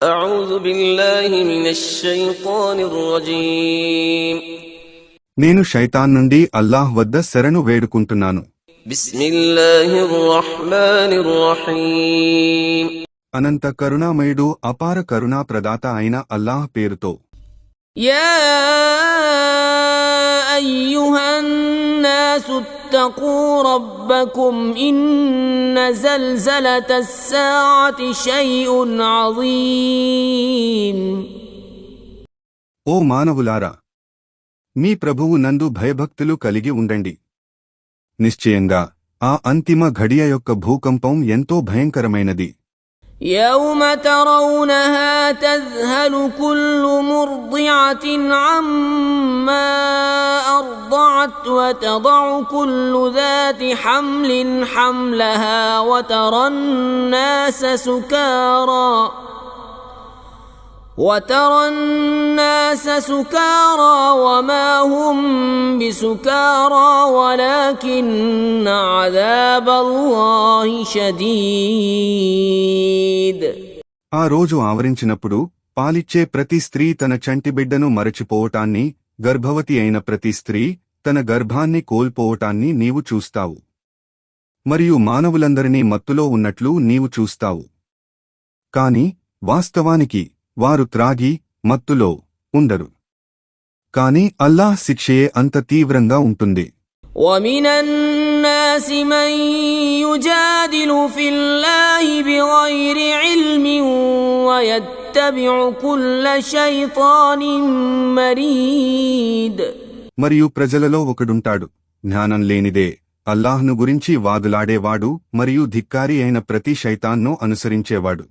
أعوذ بالله من الشيطان الرجيم నేను శైతాన్ నుండి అల్లాహ్ వద్ద శరణు వేడుకుంటున్నాను. بسم الله الرحمن الرحيم అనంత కరుణామయుడు అపార కరుణా ప్రదాత అయిన అల్లాహ్ పేరుతో. يا أيها الناس اتقوا ربكم إن زلزلة الساعة شيء عظيم. ఓ మానవులారా, మీ ప్రభువు నందు భయభక్తులు కలిగి ఉండండి. నిశ్చయంగా ఆ అంతిమ ఘడియ యొక్క భూకంపం ఎంతో భయంకరమైనది. يوم ترونها تذهل كل مرضعة عما أرضعت وتضع كل ذات حمل حملها وترى الناس سكارى وما هم بسكارى ولكن عذاب الله شديد. ఆ రోజు ఆవరించినప్పుడు పాలిచ్చే ప్రతి స్త్రీ తన చంటిబిడ్డను మరచిపోవటాన్ని, గర్భవతి అయిన ప్రతి స్త్రీ తన గర్భాన్ని కోల్పోవటాన్ని నీవు చూస్తావు. మరియు మానవులందరినీ మత్తులో ఉన్నట్లు నీవు చూస్తావు. కాని వాస్తవానికి వారు త్రాగి మత్తులో ఉండరు. కాని అల్లాహ్ శిక్షయే అంత తీవ్రంగా ఉంటుంది. وَمِنَ النَّاسِ مَن يُجَادِلُ فِي اللَّهِ بِغَيْرِ عِلْمٍ وَيَتَّبِعُ كُلَّ شَيْطَانٍ مَرِيدٍ. మరియు ప్రజలలో ఒకడుంటాడు, జ్ఞానం లేనిదే అల్లాహ్ను గురించి వాదులాడేవాడు మరియు ధిక్కారి అయిన ప్రతి శైతాన్ను అనుసరించేవాడు.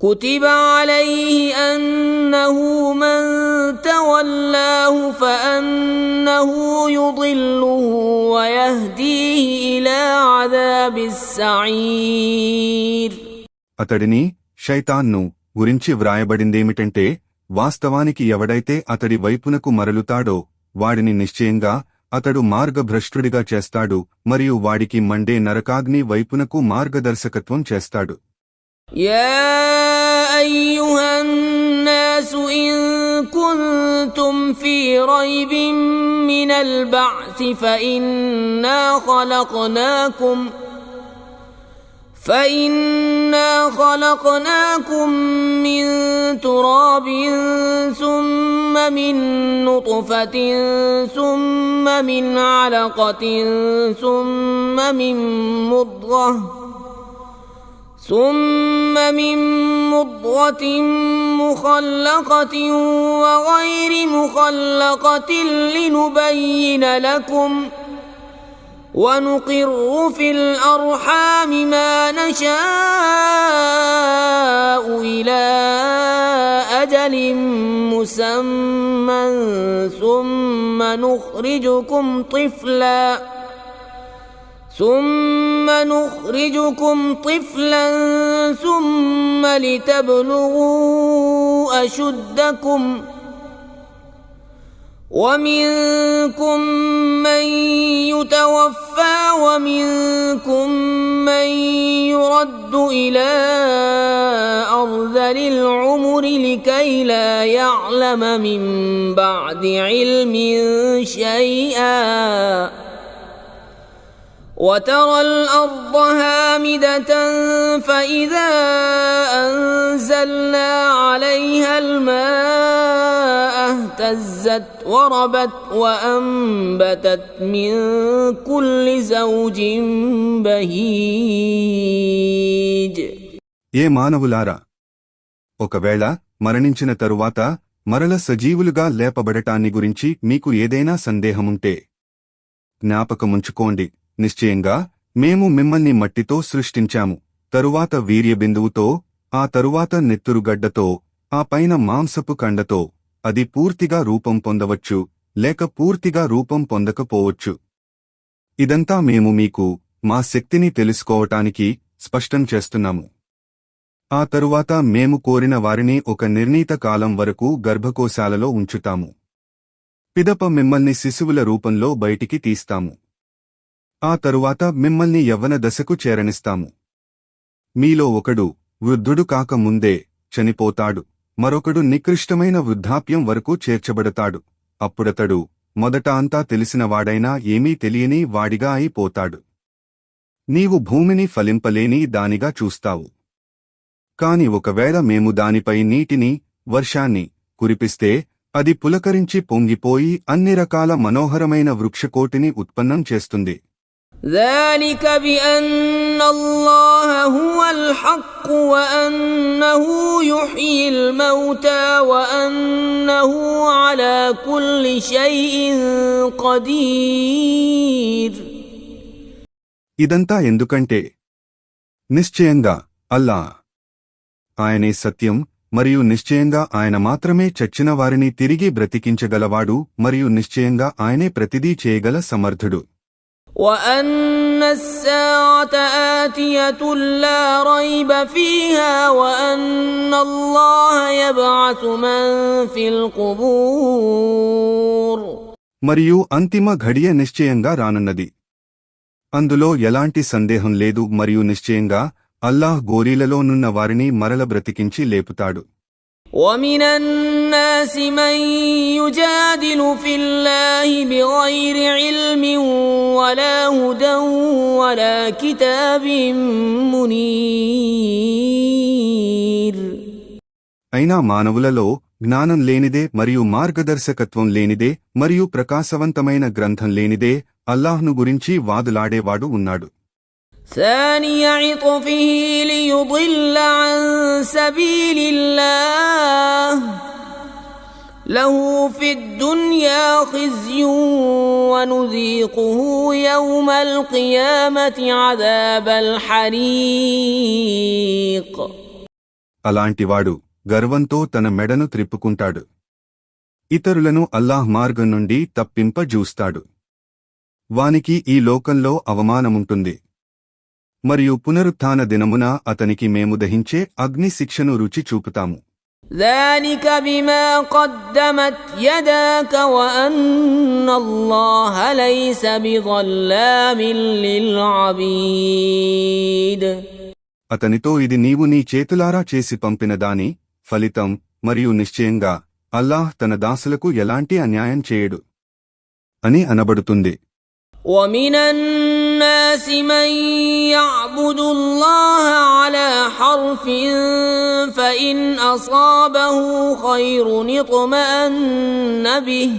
كتب عليه أنه من تولاه فأنه يضله ويهديه إلى عذاب السعير. అతడిని, శైతాన్ను గురించి వ్రాయబడిందేమిటంటే, వాస్తవానికి ఎవడైతే అతడి వైపునకు మరలుతాడో వాడిని నిశ్చయంగా అతడు మార్గభ్రష్టుడిగా చేస్తాడు మరియు వాడికి మండే నరకాగ్ని వైపునకు మార్గదర్శకత్వం చేస్తాడు. يا أيها الناس إن كنتم في ريب من البعث فإنا خلقناكم من تراب ثم من نطفة ثم من علقة ثم من مضغة مخلقة وغير مخلقة لنبين لكم ونقر في الأرحام ما نشاء إلى أجل مسمى ثم نخرجكم طفلا ثم لتبلغوا أشدكم ومنكم من يتوفى ومنكم من يرد إلى أرذل العمر لكي لا يعلم من بعد علم شيئا وترى الأرض هامدة فإذا أنزلنا عليها الماء اهتزت وربت وأنبتت من كل زوج بهيج. ఏ మానవులారా, ఒకవేళ మరణించిన తరువాత మరల సజీవులుగా లేపబడటాన్ని గురించి మీకు ఏదైనా సందేహముంటే జ్ఞాపకముంచుకోండి, నిశ్చయంగా మేము మిమ్మల్ని మట్టితో సృష్టించాము, తరువాత వీర్యబిందువుతో, ఆ తరువాత నెత్తురుగడ్డతో, ఆ పైన మాంసపు కండతో. అది పూర్తిగా రూపం పొందవచ్చు లేక పూర్తిగా రూపం పొందకపోవచ్చు. ఇదంతా మేము మీకు మా శక్తిని తెలుసుకోవటానికి స్పష్టం చేస్తున్నాము. ఆ తరువాత మేము కోరిన వారిని ఒక నిర్ణీత కాలం వరకు గర్భకోశాలలో ఉంచుతాము. పిదప మిమ్మల్ని శిశువుల రూపంలో బయటికి తీస్తాము. ఆ తరువాత మిమ్మల్ని యవ్వన దశకు చేరనిస్తాము. మీలో ఒకడు వృద్ధుడు కాక ముందే చనిపోతాడు. మరొకడు నికృష్టమైన వృద్ధాప్యం వరకు చేర్చబడతాడు. అప్పుడతడు మొదట అంతా తెలిసినవాడైనా ఏమీ తెలియని వాడిగా అయిపోతాడు. నీవు భూమిని ఫలింపలేని దానిగా చూస్తావు. కాని ఒకవేళ మేము దానిపై నీటిని, వర్షాన్ని కురిపిస్తే అది పులకరించి పొంగిపోయి అన్ని రకాల మనోహరమైన వృక్షకోటిని ఉత్పన్నం చేస్తుంది. ذلك بأن الله هو الحق وأنه يحيي الموتى وأنه على كل شيء قدير. ఇదంతా ఎందుకంటే నిశ్చయంగా అల్లా ఆయనే సత్యం, మరియు నిశ్చయంగా ఆయన మాత్రమే చచ్చిన వారిని తిరిగి బ్రతికించగలవాడు, మరియు నిశ్చయంగా ఆయనే ప్రతిదీ చేయగల సమర్థుడు. وأن الساعة آتية لا ريب فيها وأن الله يبعث من في القبور. మరియు అంతిమ ఘడియ నిశ్చయంగా రానున్నది, అందులో ఎలాంటి సందేహం లేదు. మరియు నిశ్చయంగా అల్లాహ్ గోరీలలోనున్న వారిని మరల బ్రతికించి లేపుతాడు. ومن الناس من يجادل في الله بغير علم ولا هدى ولا كتاب منير. అయినా మానవులలో జ్ఞానం లేనిదే మరియు మార్గదర్శకత్వం లేనిదే మరియు ప్రకాశవంతమైన గ్రంథం లేనిదే అల్లాహ్ను గురించి వాదులాడేవాడు ఉన్నాడు. ثاني عطفه ليضل عن سبيل الله له في الدنيا خزي ونذيقه يوم القيامة عذاب الحريق. అలాంటివాడు గర్వంతో తన మెడను త్రిప్పుకుంటాడు, ఇతరులను అల్లాహ్ మార్గం నుండి తప్పింపజూస్తాడు. వానికి ఈ లోకంలో అవమానముంటుంది, మరియు పునరుత్థాన దినమున అతనికి మేము దహించే అగ్ని శిక్షను రుచి చూపుతాము. ذلك بما قدمت يداك وأن الله ليس بظلام للعبيد. అతనితో ఇది నీవు నీ చేతులారా చేసి పంపిన దాని ఫలితం, మరియు నిశ్చయంగా అల్లాహ్ తన దాసులకు ఎలాంటి అన్యాయం చేయడు అని అనబడుతుంది. ومن الناس من يعبد الله على حرف فإن أصابه خير اطمأن به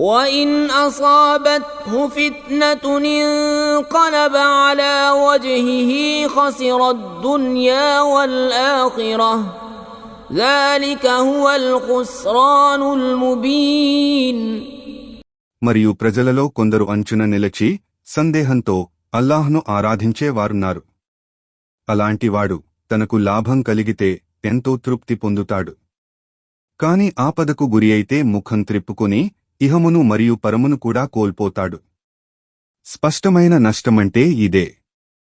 وإن أصابته فتنة انقلب على وجهه خسر الدنيا والآخرة ذلك هو الخسران المبين. మరియు ప్రజలలో కొందరు అంచున నిలచి సందేహంతో అల్లాహ్ను ఆరాధించేవారున్నారు. అలాంటివాడు తనకు లాభం కలిగితే ఎంతో తృప్తి పొందుతాడు. కాని ఆపదకు గురి అయితే ముఖం త్రిప్పుకొని ఇహమును మరియు పరమును కూడా కోల్పోతాడు. స్పష్టమైన నష్టమంటే ఇదే.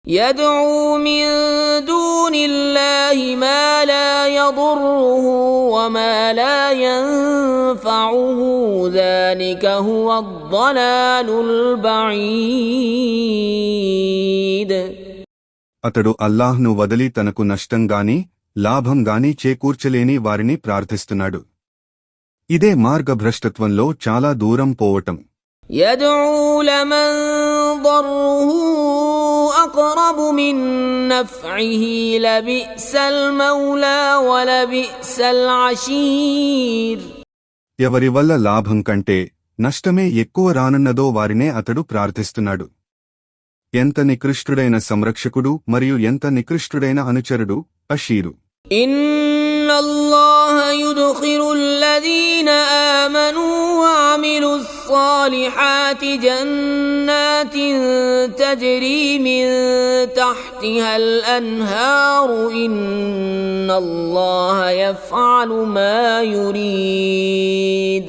يدعو من دون الله ما لا يضره وما لا ينفعه ذلك هو الضلال البعيد. అతడు అల్లాహ్ను వదిలి తనకు నష్టంగాని లాభంగాని చేకూర్చలేని వారిని ప్రార్థిస్తున్నాడు. ఇదే మార్గభ్రష్టత్వంలో చాలా దూరం పోవటం. يدعو لمن ضره أقرب من نفعه لبئس المولى ولبئس العشير. ఎవరి వల్ల లాభం కంటే నష్టమే ఎక్కువ రానున్నదో వారినే అతడు ప్రార్థిస్తున్నాడు. ఎంత నికృష్టుడైన సంరక్షకుడు మరియు ఎంత నికృష్టుడైన అనుచరుడు అషీరు. إن الله يدخل الذين آمنوا وعملوا الصالحات جنات تجري من تحتها الأنهار إن الله يفعل ما يريد.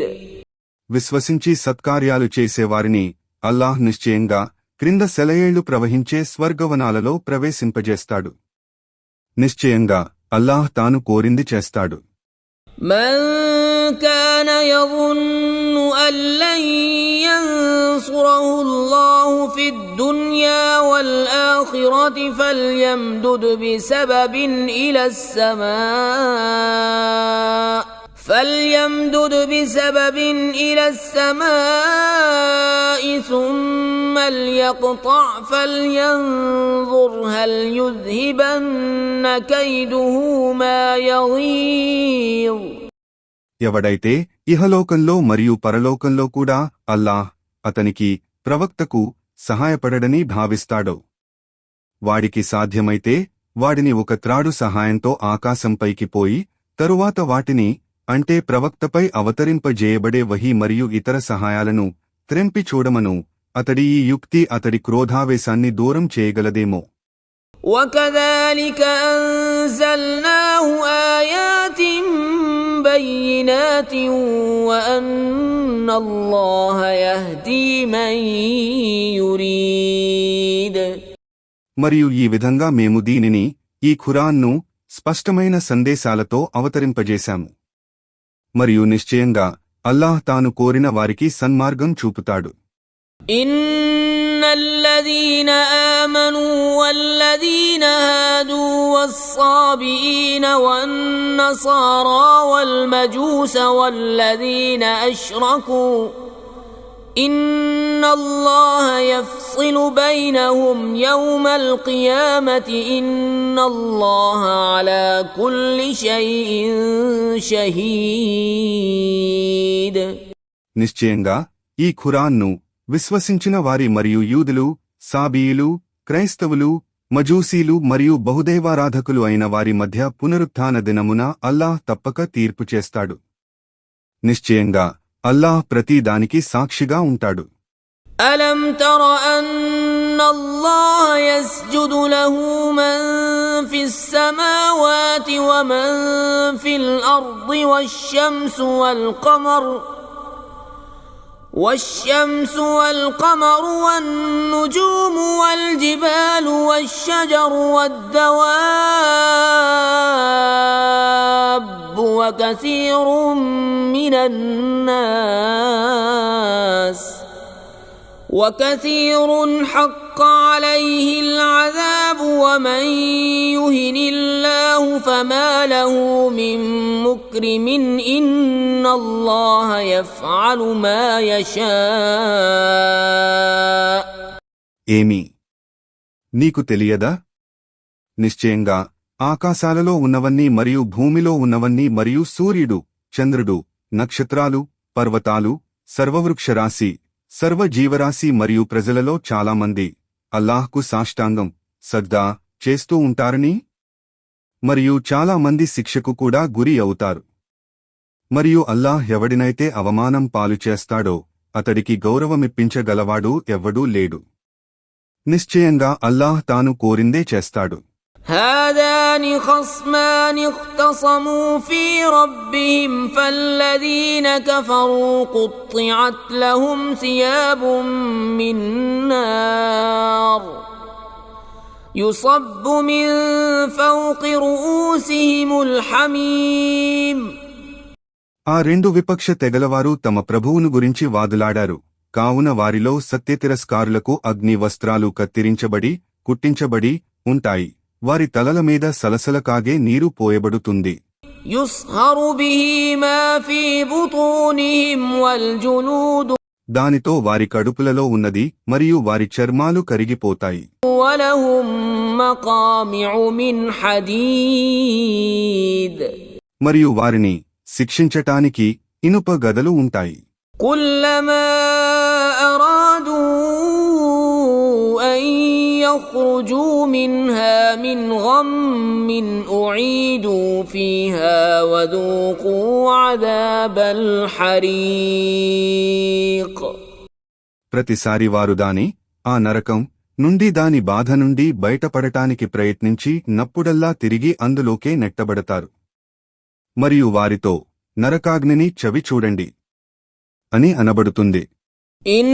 విశ్వసించి సత్కార్యాలు చేసేవారిని అల్లాహ్ నిశ్చయంగా క్రింద సెలయేళ్లు ప్రవహించే స్వర్గవనాలలో ప్రవేశింపజేస్తాడు. నిశ్చయంగా అల్లాహ్ తాను కోరింది చేస్తాడు. من كان يظن أن لن ينصره الله في الدنيا الدنيا والآخرة فليمدد بسبب إلى السماء ثم ليقطع فلينظر هل يذهبن كيده ما يغيظ. ఎవడైతే ఇహలోకంలో మరియు పరలోకంలో కూడా అల్లాహ్ అతనికి ప్రవక్తకు సహాయపడడని భావిస్తాడో వాడికి సాధ్యమైతే వాడిని ఒక త్రాడు సహాయంతో ఆకాశంపైకి పోయి తరువాత వాటిని అంటే ప్రవక్తపై అవతరింపజేయబడే వహీ మరియు ఇతర సహాయాలను త్రెంపి చూడమను. అతడి ఈ యుక్తి అతడి క్రోధావేశాన్ని దూరం చేయగలదేమో. وكذلك أنزلناه آيات بينات وأن الله يهدي من يريد. మరియు ఈ విధంగా మేము దీనిని ఈ ఖురాన్ను స్పష్టమైన సందేశాలతో అవతరింపజేశాము. మరియు నిశ్చయంగా అల్లాహ్ తాను కోరిన వారికి సన్మార్గం చూపుతాడు. إن الذين آمنوا والذين هادوا والصابئين والنصارى والمجوس والذين أشركوا إن الله يفصل بينهم يوم القيامة إن الله على كل شيء شهيد. నిశ్చయంగా ఈ ఖురాన్ను విశ్వసించిన వారి మరియు యూదులు, సాబీయులు, క్రైస్తవులు, మజూసీలు మరియు బహుదైవారాధకులు అయిన వారి మధ్య పునరుత్థాన దినమున అల్లాహ్ తప్పక తీర్పు చేస్తాడు. నిశ్చయంగా అల్లాహ్ ప్రతి దానికి సాక్షిగా ఉంటాడు. ألم تر أن الله يسجد له من في السماوات ومن في الأرض والشمس والقمر والنجوم والجبال والشجر والدواب وكثير حق عليه العذاب ومن يهن الله فما له من مكرم إن الله يفعل ما يشاء. ఏమి నీకు తెలియదా? నిశ్చయంగా ఆకాశాలలో ఉన్నవన్నీ మరియు భూమిలో ఉన్నవన్నీ మరియు సూర్యుడు, చంద్రుడు, నక్షత్రాలు, పర్వతాలు, సర్వవృక్షరాశి, సర్వజీవరాశి మరియు ప్రజలలో చాలామంది అల్లాహ్కు సాష్టాంగం సజ్దా చేస్తూ ఉంటారని మరియు చాలా మంది శిక్షకు కూడా గురి అవుతారు. మరియు అల్లాహ్ ఎవడినైతే అవమానం పాలు చేస్తాడో అతడికి గౌరవమిప్పించగలవాడు ఎవ్వడూ లేడు. నిశ్చయంగా అల్లాహ్ తాను కోరిందే చేస్తాడు. هذان خصمان اختصموا في ربهم فالذين كفروا قطعت لهم ثياب من نار يصب من فوق رؤوسهم الحميم. ఆ రెండు విపక్ష తెగలవారు తమ ప్రభువును గురించి వాదులాడారు. కావున వారిలో సత్యతిరస్కారులకు అగ్ని వస్త్రాలు కత్తిరించబడి కుట్టించబడి ఉంటాయి. వారి తలల మీద సలసల కాగే నీరు పోయబడుతుంది. దానితో వారి కడుపులలో ఉన్నది మరియు వారి చర్మాలు కరిగిపోతాయి. మరియు వారిని శిక్షించటానికి ఇనుప గదలు ఉంటాయి. يخرجوا منها من غم أعيدوا فيها وذوقوا عذاب الحريق. ప్రతిసారి వారు దాని ఆ నరకం నుండి దాని బాధ నుండి బయటపడటానికి ప్రయత్నించి నప్పుడల్లా తిరిగి అందులోకే నెట్టబడతారు. మరియు వారితో నరకాగ్నిని చవి చూడండి అని అనబడుతుంది. إن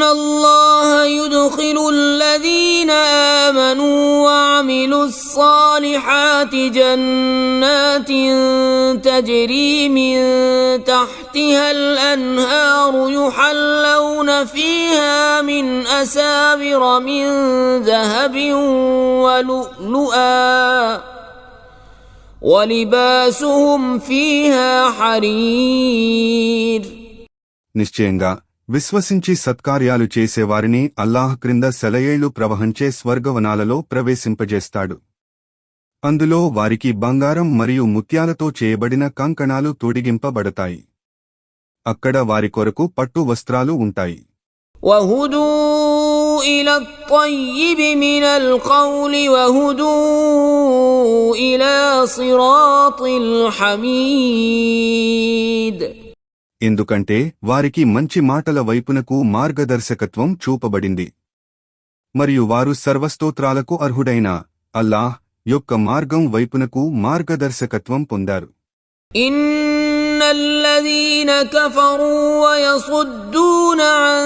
الله يدخل الذين آمنوا وعملوا الصالحات جنات تجري من تحتها الأنهار يحلون فيها من أساور من ذهب ولؤلؤا ولباسهم فيها حرير. నిశ్చయంగా విశ్వసించి సత్కార్యాలు చేసేవారిని అల్లాహ్ క్రింద సెలయేళ్లు ప్రవహించే స్వర్గవనాలలో ప్రవేశింపజేస్తాడు. అందులో వారికి బంగారం మరియు ముత్యాలతో చేయబడిన కంకణాలు తొడిగింపబడతాయి. అక్కడ వారి కొరకు పట్టు వస్త్రాలు ఉంటాయి. وهدوا إلى الطيب من القول وهدوا إلى صراط الحميد. ఎందుకంటే వారికి మంచి మాటల వైపునకు మార్గదర్శకత్వం చూపబడింది మరియు వారు సర్వస్తోత్రాలకు అర్హుడైన అల్లాహ్ యొక్క మార్గం వైపునకు మార్గదర్శకత్వం పొందారు. إن الذين كفروا ويصدون عن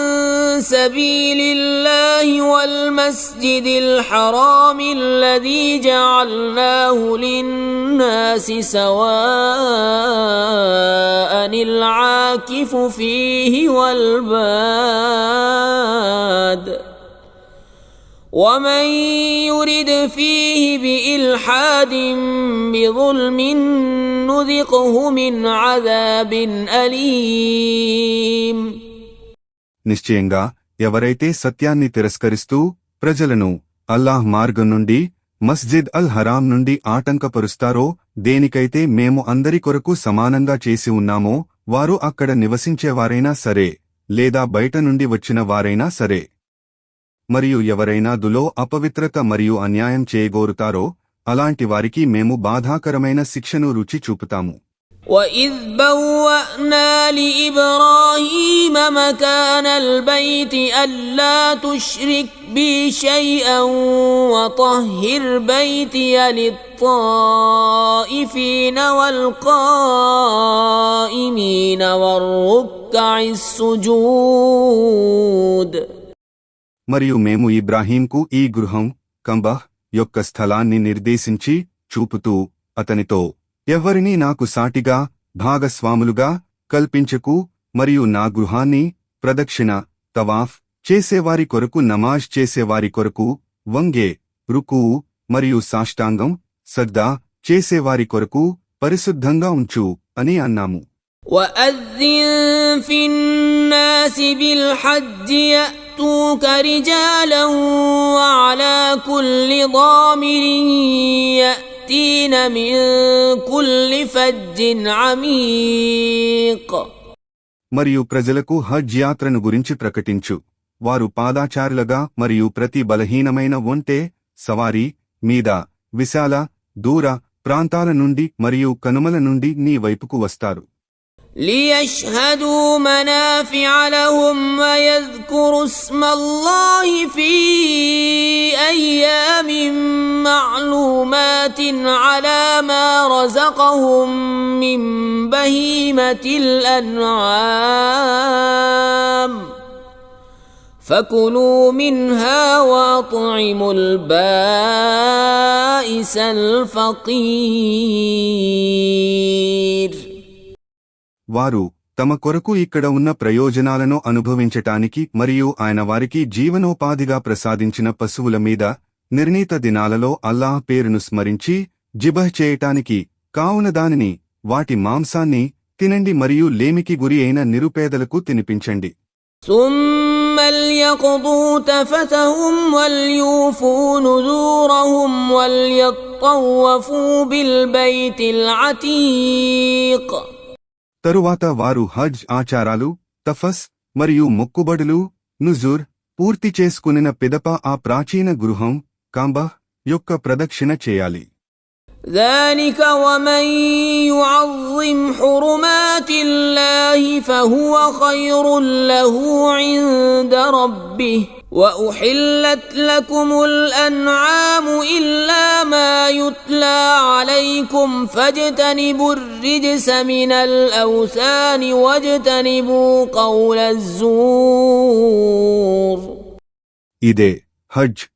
سبيل الله والمسجد الحرام الذي جعلناه للناس سواء العاكف فيه والباد ومن يرد فيه بإلحاد بظلم نذقه من عذاب أليم. నిశ్చయంగా ఎవరైతే సత్యాన్ని తిరస్కరిస్తూ ప్రజలను అల్లాహ్ మార్గం నుండి మస్జిద్ అల్ హరాం నుండి ఆటంకపరుస్తారో దేనికైతే మేము అందరి కొరకు సమానంగా చేసి ఉన్నామో వారు అక్కడ నివసించేవారైనా సరే లేదా బయట నుండి వచ్చిన వారైనా సరే మరియు ఎవరైనా దులో అపవిత్రత మరియు అన్యాయం చేయగోరుతారో అలాంటి వారికి మేము బాధాకరమైన శిక్షను రుచి చూపుతాము. وَإِذْ بَوَّأْنَا لِإِبْرَاهِيمَ مَكَانَ الْبَيْتِ أَلَّا تُشْرِكْ بِي شَيْئًا وَطَهِّرْ بَيْتِيَ لِلطَّائِفِينَ وَالْقَائِمِينَ وَالرُّكَّعِ السُّجُودِ. మరియు మేము ఇబ్రాహీంకు ఈ గృహం కంబహ్ యొక్క స్థలాన్ని నిర్దేశించి చూపుతూ అతనితో ఎవ్వరినీ నాకు సాటిగా భాగస్వాములుగా కల్పించకు మరియు నా గృహాన్ని ప్రదక్షిణ తవాఫ్ చేసేవారి కొరకు నమాజ్ చేసేవారి కొరకు వంగే రుకూఉ మరియు సాష్టాంగం సజ్దా చేసేవారి కొరకు పరిశుద్ధంగా ఉంచు అని అన్నాము. وَأَذِّن فِي النَّاسِ بِالْحَجِّ يَأْتُوكَ رِجَالًا وَعَلَى كُلِّ ضَامِرٍ يَأْتِينَ مِن كُلِّ فَجٍّ عَمِيقٍ. మరియు ప్రజలకు హజ్ యాత్రను గురించి ప్రకటించు. వారు పాదాచారులుగా మరియు ప్రతి బలహీనమైన ఒంటె సవారీ మీద విశాల దూర ప్రాంతాల నుండి మరియు కనుమల నుండి నీ వైపుకు వస్తారు. لِيَشْهَدُوا مَنَافِعَ لَهُمْ وَيَذْكُرُوا اسْمَ اللَّهِ فِي أَيَّامٍ مَّعْلُومَاتٍ عَلَى مَا رَزَقَهُم مِّن بَهِيمَةِ الْأَنْعَامِ فَكُلُوا مِنْهَا وَأَطْعِمُوا الْبَائِسَ الْفَقِيرَ. వారు తమ కొరకు ఇక్కడ ఉన్న ప్రయోజనాలను అనుభవించటానికి మరియు ఆయన వారికి జీవనోపాధిగా ప్రసాదించిన పశువుల మీద నిర్ణీత దినాలలో అల్లాహ్ పేరును స్మరించి జిబహ్ చేయటానికి కావున దానిని వాటి మాంసాన్ని తినండి మరియు లేమికి గురి అయిన నిరుపేదలకు తినిపించండి. ثُمَّ لْيَقْضُوا تَفَثَهُمْ وَلْيُوفُوا نُذُورَهُمْ وَلْيَطَّوَّفُوا بِالْبَيْتِ الْعَتِيقِ. తరువాత వారు హజ్ ఆచారాలు తఫస్ మరియు మొక్కుబడులు నుజూర్ పూర్తి చేసుకునిన పిదప ఆ ప్రాచీన గృహం కాంబహ్ యొక్క ప్రదక్షిణ చేయాలి. ذَلِكَ وَمَن يُعَظِّمْ حُرُمَاتِ اللَّهِ فَهُوَ خَيْرٌ لَّهُ عِندَ رَبِّهِ وأحلت لكم الأنعام إلا ما يتلى عليكم فاجتنبوا الرجس من الأوثان واجتنبوا قول الزور. ఇదే హజ్.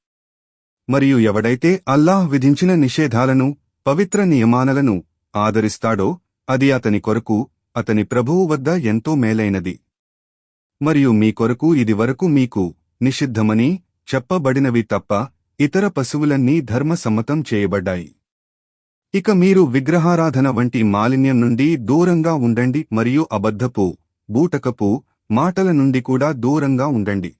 మరియు ఎవడైతే అల్లాహ్ విధించిన నిషేధాలను పవిత్ర నియమానలను ఆదరిస్తాడో అది అతని కొరకు అతని ప్రభువు వద్ద ఎంతో మేలైనది. మరియు మీ కొరకు ఇదివరకు మీకు నిషిద్ధమని చెప్పబడినవి తప్ప ఇతర పశువులన్నీ ధర్మసమ్మతం చేయబడ్డాయి. ఇక మీరు విగ్రహారాధన వంటి మాలిన్యం నుండి దూరంగా ఉండండి మరియు అబద్ధపు బూటకపు మాటల నుండి కూడా దూరంగా ఉండండి.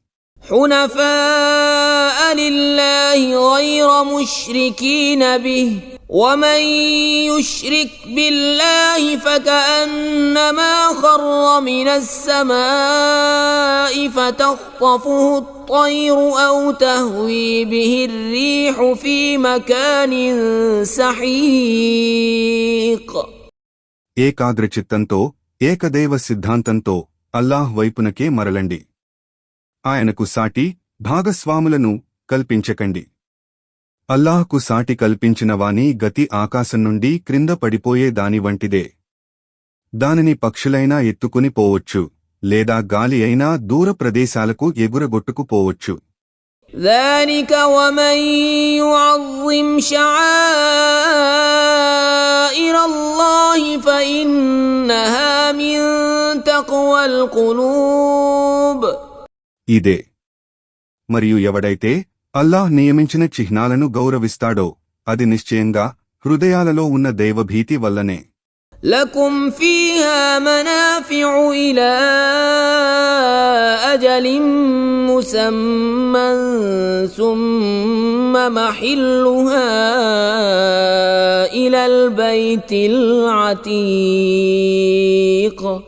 حنفاء لله غير مشركين به ومن يشرك بالله فكأنما خر من السماء فتخطفه الطير أو تهوي به الريح في مكان سحيق. ఏకాగ్రచిత్తంతో ఏకదేవ సిద్ధాంతంతో అల్లాహ్ వైపునకే మరలండి. ఆయనకు సాటి భాగస్వాములను కల్పించకండి. అల్లాహ్కు సాటి కల్పించిన వాని గతి ఆకాశం నుండి క్రింద పడిపోయే దాని వంటిదే. దానిని పక్షులైనా ఎత్తుకుని పోవచ్చు లేదా గాలి అయినా దూర ప్రదేశాలకు ఎగురగొట్టుకుపోవచ్చు. ذلك ومن يعظم شعائر الله فإنها من تقوى القلوب. ఇదే. మరియు ఎవడైతే అల్లాహ్ నియమించిన చిహ్నాలను గౌరవిస్తాడో అది నిశ్చయంగా హృదయాలలో ఉన్న దైవభీతి వల్లనే. لكم فيها منافع إلى أجل مسمى ثم محلها إلى البيت العتيق.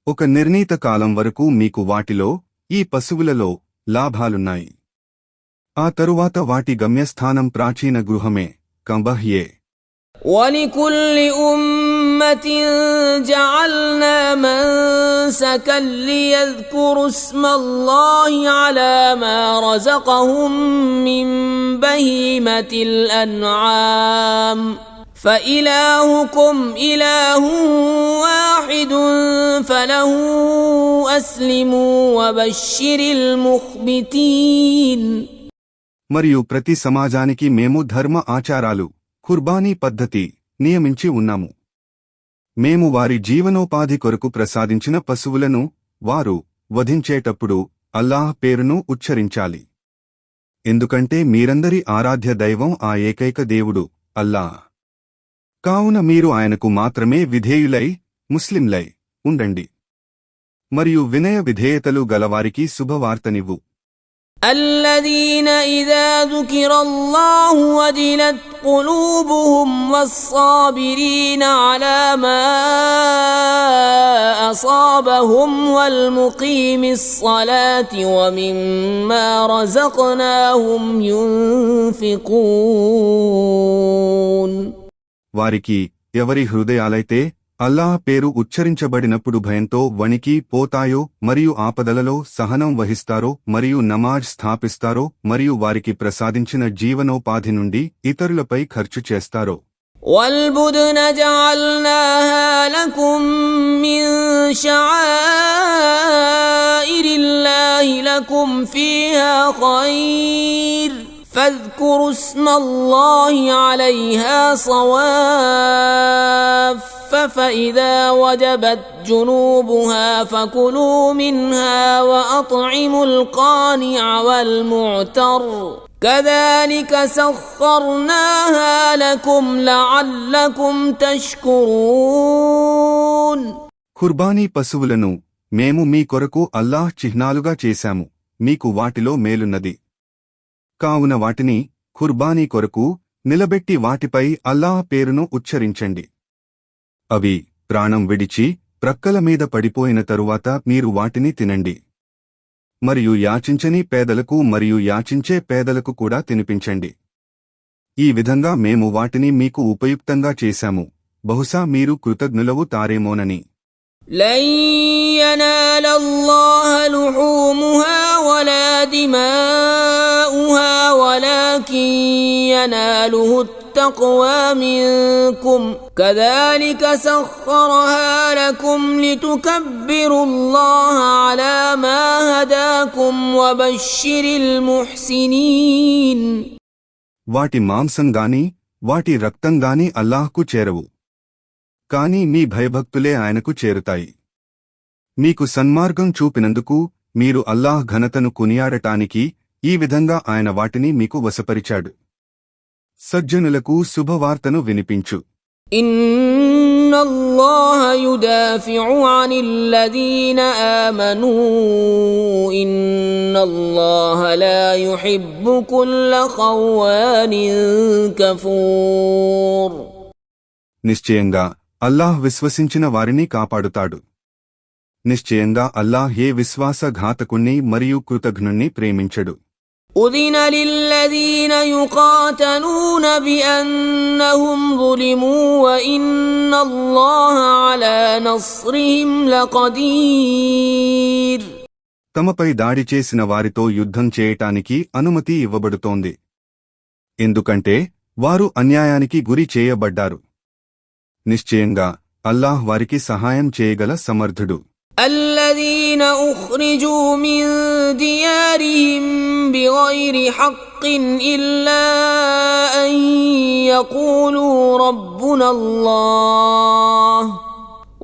ఒక నిర్ణీత కాలం వరకు మీకు వాటిలో ఈ పశువులలో లాభాలున్నాయి. ఆ తరువాత వాటి గమ్యస్థానం ప్రాచీన గృహమే కంబహ్యే. ولكل أمة جعلنا منسكا ليذكروا اسم الله على ما رزقهم من بهيمة الأنعام فإلهكم إله واحد فله أسلموا وبشر المخبتين. మరియు ప్రతి సమాజానికి మేము ధర్మ ఆచారాలు ఖుర్బానీ పద్ధతి నియమించి ఉన్నాము. మేము వారి జీవనోపాధి కొరకు ప్రసాదించిన పశువులను వారు వధించేటప్పుడు అల్లాహ్ పేరును ఉచ్చరించాలి. ఎందుకంటే మీరందరి ఆరాధ్య దైవం ఆ ఏకైక దేవుడు అల్లాహ్. కావున మీరు ఆయనకు మాత్రమే విధేయులై ముస్లింలై ఉండండి. మరియు వినయ విధేయతలు గలవారికి శుభవార్తనివ్వు. الذين إذا ذكر الله وجلت قلوبهم والصابرين على ما أصابهم والمقيم الصلاة ومما رزقناهم ينفقون. వారికి ఎవరి హృదయాలైతే అల్లాహ్ పేరు ఉచ్చరించబడినప్పుడు భయంతో వణికి పోతాయో మరియు ఆపదలలో సహనం వహిస్తారో మరియు నమాజ్ స్థాపిస్తారో మరియు వారికి ప్రసాదించిన జీవనోపాధి నుండి ఇతరులపై ఖర్చు చేస్తారో. والبدن جعلناها لكم من شعائر الله لكم فيها خير فاذكروا اسم الله عليها صواف فإذا وجبت جنوبها فكلوا منها وأطعموا القانع والمعتر كذلك سخرناها لكم لعلكم تشكرون. ఖుర్బానీ పశువులను మేము మీ కొరకు అల్లాహ్ చిహ్నాలుగా చేశాము. మీకు వాటిలో మేలున్నది. కావున వాటిని ఖుర్బానీ కొరకు నిలబెట్టి వాటిపై అల్లాహ్ పేరును ఉచ్చరించండి. అవి ప్రాణం విడిచి ప్రక్కల మీద పడిపోయిన తరువాత మీరు వాటిని తినండి. మరియు యాచించని పేదలకు మరియు యాచించే పేదలకు కూడా తినిపించండి. ఈ విధంగా మేము వాటిని మీకు ఉపయుక్తంగా చేశాము. బహుశా మీరు కృతజ్ఞులవుతారేమోనని. لن ينال الله لحومها ولا دماؤها ولكن يناله التقوى منكم كذلك سخرها لكم لتكبروا الله على ما هداكم وبشر المحسنين. వాటి మాంసం గాని వాటి రక్తం గాని అల్లాహ్కు చేరవు, కాని మీ భయభక్తులే ఆయనకు చేరుతాయి. మీకు సన్మార్గం చూపినందుకు మీరు అల్లాహ్ ఘనతను కొనియాడటానికి ఈ విధంగా ఆయన వాటిని మీకు వశపరిచాడు. సజ్జనులకు శుభవార్తను వినిపించు. ఇన్నల్లాహ యుదాఫిఉ అనిల్లదీన ఆమనూ ఇన్నల్లాహ లా యుహిబ్బు కుల్ల ఖవ్వానిన్ కఫూర్. నిశ్చయంగా అల్లాహ్ విశ్వసించిన వారిని కాపాడుతాడు. నిశ్చయంగా అల్లాహ్ ఏ విశ్వాసఘాతకుణ్ణి మరియు కృతఘ్నుణ్ణి ప్రేమించడు. ఉదిన లిల్లదీన యుకాతలూన బిఅన్నహుం ظులిమూ వఇన్నల్లాహ అలా నస్రిహిం లఖదీర్. తమపై దాడి చేసిన వారితో యుద్ధం చేయటానికి అనుమతి ఇవ్వబడుతోంది, ఎందుకంటే వారు అన్యాయానికి గురి చేయబడ్డారు. నిశ్చయంగా అల్లాహ్ వారికి సహాయం చేయగల సమర్థుడు. الذين أخرجوا من ديارهم بغير حق إلا أن يقولوا ربنا الله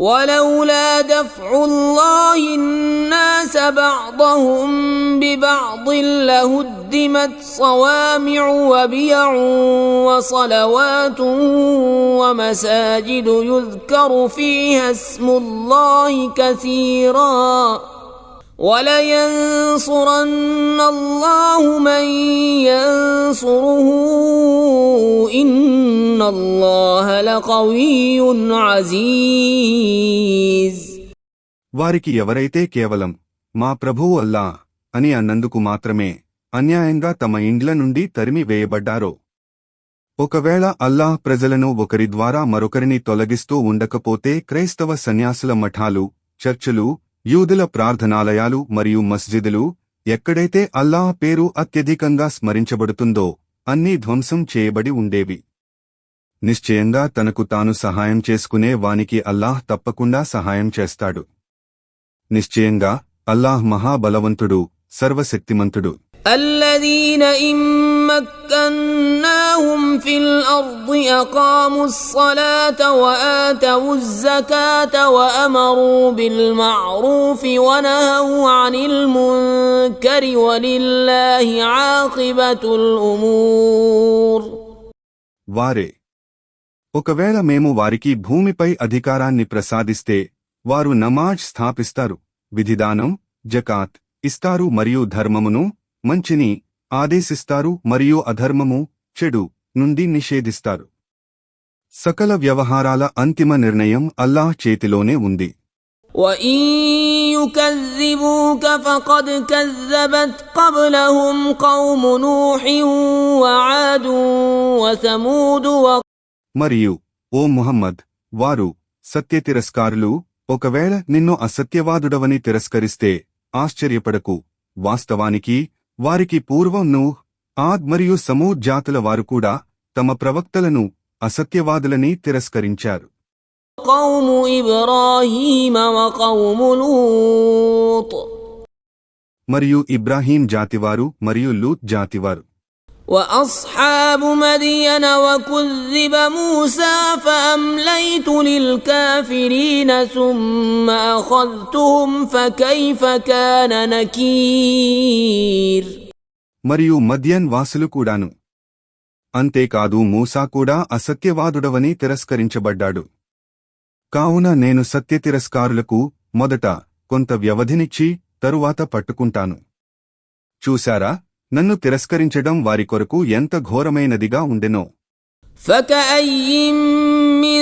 ولولا دفع الله الناس بعضهم ببعض لهدمت صوامع وبيع وصلوات ومساجد يذكر فيها اسم الله كثيرا ولينصرن الله من ينصره إن الله لقوي عزيز. వారికి ఎవరైతే కేవలం మా ప్రభువు అల్లా అని అన్నందుకు మాత్రమే అన్యాయంగా తమ ఇండ్ల నుండి తరిమి వేయబడ్డారో, ఒకవేళ అల్లాహ్ ప్రజలను ఒకరి ద్వారా మరొకరిని తొలగిస్తూ ఉండకపోతే క్రైస్తవ సన్యాసుల మఠాలు, చర్చులు, యూదుల ప్రార్థనాలయాలు మరియు మస్జిదులు ఎక్కడైతే అల్లాహ్ పేరు అత్యధికంగా స్మరించబడుతుందో అన్నీ ధ్వంసం చేయబడి ఉండేవి. నిశ్చయంగా తనకు తాను సహాయం చేసుకునే వానికి అల్లాహ్ తప్పకుండా సహాయం చేస్తాడు. నిశ్చయంగా అల్లాహ్ మహాబలవంతుడు, సర్వశక్తిమంతుడు. الذين إن مكناهم في الأرض أقاموا الصلاة وآتوا الزكاة وأمروا بالمعروف ونهوا عن المنكر ولله عاقبة الأمور. వారే, ఒకవేళ మేము వారికి భూమిపై అధికారాన్ని ప్రసాదిస్తే వారు నమాజ్ స్థాపిస్తారు, విధిదానం, జకాత్ ఇస్తారు మరియు ధర్మమును, మంచిని ఆదేశిస్తారు మరియు అధర్మము, చెడు నుండి నిషేధిస్తారు. సకల వ్యవహారాల అంతిమ నిర్ణయం అల్లాహ్ చేతిలోనే ఉంది. وَإِن يُكَذِّبُوكَ فَقَدْ كَذَّبَتْ قَبْلَهُمْ قَوْمُ نُوحٍ وَعَادٌ وَثَمُودُ. మరియు ఓ ముహమ్మద్, వారు సత్యతిరస్కారులు, ఒకవేళ నిన్ను అసత్యవాదుడవని తిరస్కరిస్తే ఆశ్చర్యపడకు. వాస్తవానికి వారికి పూర్వం నూహ్, ఆద్ మరియు సమూద్ జాతుల వారు కూడా తమ ప్రవక్తలను అసత్యవాదులని తిరస్కరించారు. قوم إبراهيم وقوم لوط. మరియు ఇబ్రాహీం జాతివారు మరియు లూత్ జాతివారు. وأصحاب مدين وكذب موسى فأمليت للكافرين ثم أخذتهم فكيف كان نكير. మరియు మద్యన్ వాసులు కూడాను. అంతేకాదు మూసా కూడా అసత్యవాదుడవని తిరస్కరించబడ్డాడు. కావున నేను సత్యతిరస్కారులకు మొదట కొంత వ్యవధినిచ్చి తరువాత పట్టుకుంటాను. చూశారా, నన్ను తిరస్కరించడం వారి కొరకు ఎంత ఘోరమైనదిగా ఉండెనో. فكأين من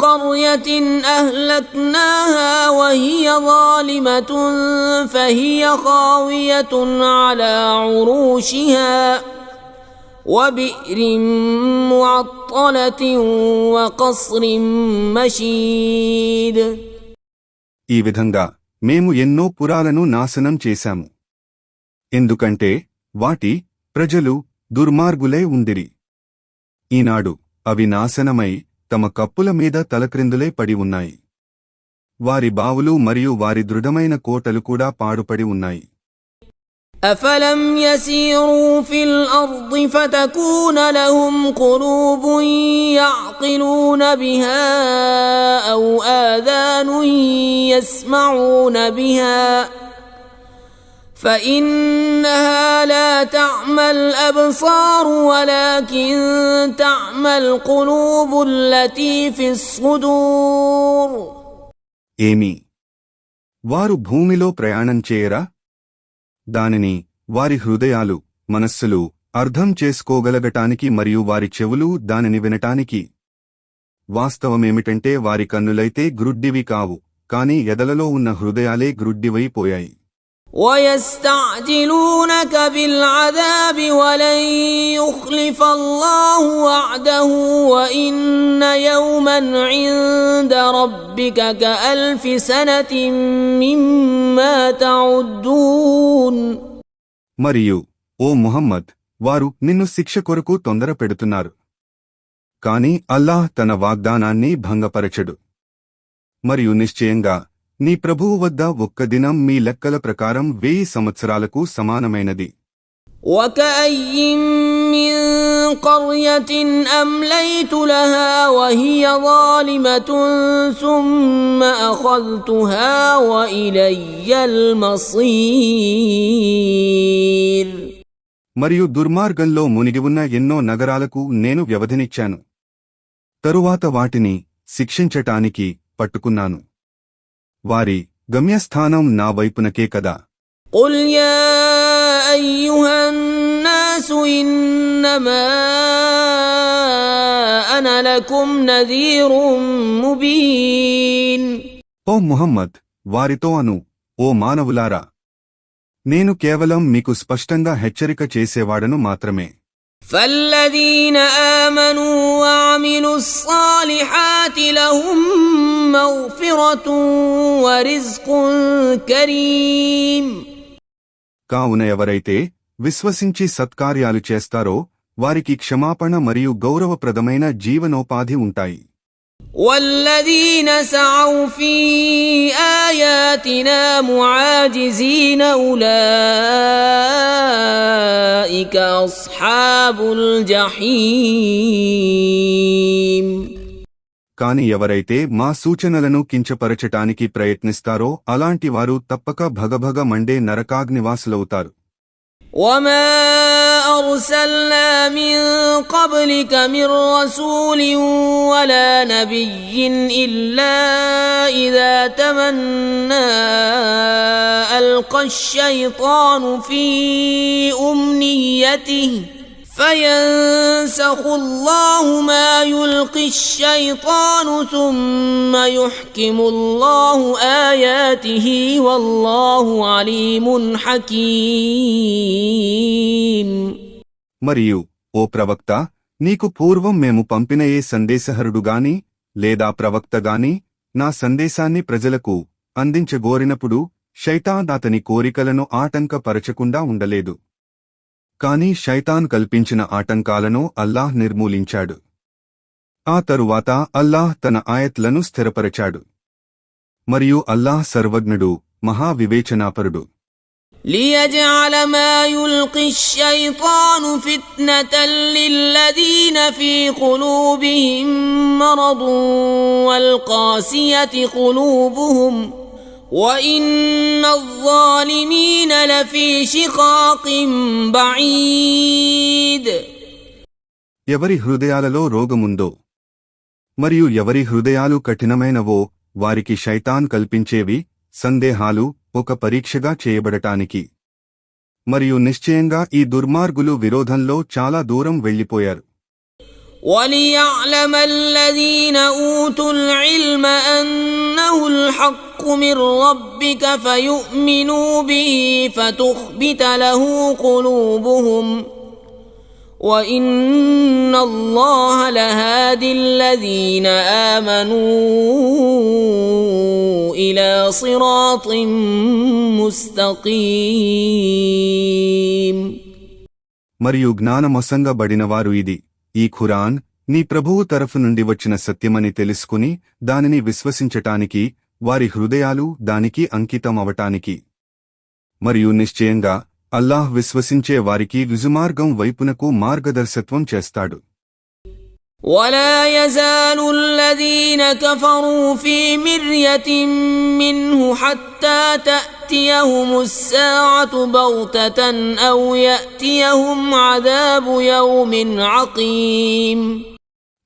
قرية أهلكناها وهي ظالمة فهي خاوية على عروشها وبئر معطلة وقصر مشيد. ఈ విధంగా మేము ఎన్నో పురాలను నాశనం చేశాము. ఎందుకంటే వాటి ప్రజలు దుర్మార్గులై ఉండిరి. ఈనాడు అవి నాశనమై తమ కప్పుల మీద తలక్రిందులై పడి ఉన్నాయి. వారి బావులు మరియు వారి దృఢమైన కోటలు కూడా పాడుపడి ఉన్నాయి. أفلم يسيروا في الأرض فتكون لهم قلوب يعقلون بها أو آذان يسمعون بها فإنها لا تعمى الأبصار ولكن تعمى القلوب التي في الصدور. ఏమి వారు భూమిలో ప్రయాణం చేయరా? దానిని వారి హృదయాలు మనస్సులు అర్థం చేసుకోగలగటానికి మరియు వారి చెవులు దానిని వినటానికి. వాస్తవమేమిటంటే వారి కన్నులైతే గ్రుడ్డివి కావు, కాని ఎదలలో ఉన్న హృదయాలే గ్రుడ్డివైపోయాయి. وَيَسْتَعْجِلُونَكَ بِالْعَذَابِ وَلَنْ يُخْلِفَ اللَّهُ وَعْدَهُ وَإِنَّ يَوْمًا عِندَ رَبِّكَ كَأَلْفِ سَنَةٍ مِّمَّا تَعُدُّونَ. మరియు ఓ ముహమ్మద్, వారు నిన్ను శిక్ష కొరకు తొందర పెడుతున్నారు. కాని అల్లాహ్ తన వాగ్దానాన్ని భంగపరచడు. మరియు నిశ్చయంగా నీ ప్రభువు వద్ద ఒక్క దినం మీ లెక్కల ప్రకారం 1000 సంవత్సరాలకు సమానమైనది. وَكَأَيِّن مِّن قَرْيَةٍ أَمْلَيْتُ لَهَا وَهِيَ ظَالِمَةٌ ثُمَّ أَخَذْتُهَا وَإِلَيَّ الْمَصِيرُ. మరియు దుర్మార్గంలో మునిగి ఉన్న ఎన్నో నగరాలకు నేను వ్యవధినిచ్చాను. తరువాత వాటిని శిక్షించటానికి పట్టుకున్నాను. వారి గమ్యస్థానం నా వైపునకే కదా. قُلْ يَا أَيُّهَا النَّاسُ إِنَّمَا أَنَا لَكُمْ نَذِيرٌ مُبِينٌ. ఓ ముహమ్మద్, వారితో అను, ఓ మానవులారా, నేను కేవలం మీకు స్పష్టంగా హెచ్చరిక చేసేవాడను మాత్రమే. فَالَّذِينَ آمَنُوا وَعَمِلُوا الصَّالِحَاتِ لَهُم مَّغْفِرَةٌ وَرِزْقٌ كَرِيمٌ. కావున ఎవరైతే విశ్వసించి సత్కార్యాలు చేస్తారో వారికి క్షమాపణ మరియు గౌరవప్రదమైన జీవనోపాధి ఉంటాయి. وَالَّذِينَ سَعَوْا فِي آيَاتِنَا مُعَاجِزِينَ أُولَئِكَ أَصْحَابُ الْجَحِيمِ. కాని ఎవరైతే మా సూచనలను కించపరచటానికి ప్రయత్నిస్తారో అలాంటి వారు తప్పక భగభగ మండే నరకాగ్నివాసులవుతారు. وَمَا أَرْسَلْنَا مِن قَبْلِكَ مِن رَّسُولٍ وَلَا نَبِيٍّ إِلَّا إِذَا تَمَنَّىٰ أَلْقَى الشَّيْطَانُ فِي أُمْنِيَّتِهِ فَيَنسَخُ اللَّهُ مَا يُلْقِي الشَّيْطَانُ ثُمَّ يُحْكِمُ اللَّهُ آيَاتِهِ وَاللَّهُ عَلِيمٌ حَكِيمٌ. మరియు ఓ ప్రవక్త, నీకు పూర్వం మేము పంపిన ఏ సందేశహరుడుగాని లేదా ప్రవక్తగాని నా సందేశాన్ని ప్రజలకు అందించగోరినప్పుడు శైతాన్ అతని కోరికలను ఆటంకపరచకుండా ఉండలేదు. కాని శైతాన్ కల్పించిన ఆటంకాలను అల్లాహ్ నిర్మూలించాడు. ఆ తరువాత అల్లాహ్ తన ఆయత్లను స్థిరపరచాడు. మరియు అల్లాహ్ సర్వజ్ఞుడు, మహావివేచనాపరుడు. لِيَجْعَلَ مَا يُلْقِي الشَّيْطَانُ فِتْنَةً لِّلَّذِينَ فِي قُلُوبِهِم مَّرَضٌ وَالْقَاسِيَةِ قُلُوبُهُمْ وَإِنَّ الظَّالِمِينَ لَفِي شِقَاقٍ بَعِيدٍ. ఎవరి హృదయాలలో రోగముందో మరియు ఎవరి హృదయాలు కఠినమైనవో వారికి శైతాన్ కల్పించేవి సందేహాలు ఒక పరీక్షగా చేయబడటానికి. మరియు నిశ్చయంగా ఈ దుర్మార్గులు విరోధంలో చాలా దూరం వెళ్ళిపోయారు. وَلِيَعْلَمَ الَّذِينَ أُوتُوا الْعِلْمَ أَنَّهُ الْحَقُّ مِنْ رَبِّكَ فَيُؤْمِنُوا بِهِ فَتُخْبِتَ لَهُ قُلُوبُهُمْ وإن الله لهادي الذين آمنوا إلى صراط مستقيم. మరియు జ్ఞానమొసంగబడినవారు ఇది ఈ ఖురాన్ నీ ప్రభువు తరఫు నుండి వచ్చిన సత్యమని తెలుసుకుని దానిని విశ్వసించటానికి వారి హృదయాలు దానికి అంకితమవటానికి. మరియు నిశ్చయంగా అల్లాహ్ విశ్వసించే వారికి రుజుమార్గం వైపునకు మార్గదర్శత్వం చేస్తాడు. ولا يزال الذين كفروا في مرية منه حتى تأتيهم الساعة بغتة أو يأتيهم عذاب يوم عقيم.